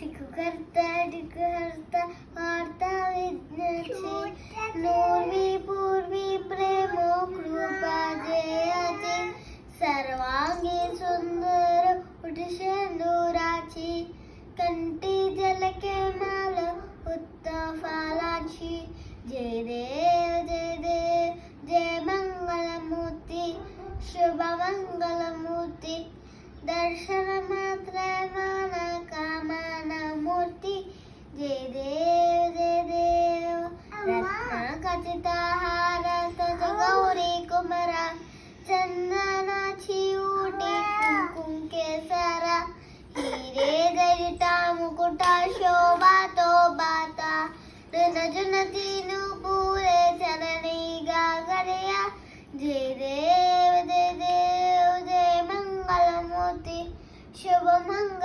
करता वार्ता विज्ञाची नूरवी पूर्वी प्रेम कृपा जयाची सर्वांगी सुंदर उठशेंदुराची कंठी झलके माल उत्तम फालाची जय देव जय मंगलमूर्ती शुभ मंगलमूर्ती दर्शन मात्र मन कामना मूर्ती जय देव रत्न खचिता हार तुझ गौरी कुमरा चंदनाची उटी कुंकुम केसरा हिरे जडिता मुकुटा शोभा तो बाता ऋण तीन पुरे चरणी गागरया जय देव जय मंगलमूर्ती शुभ मंगल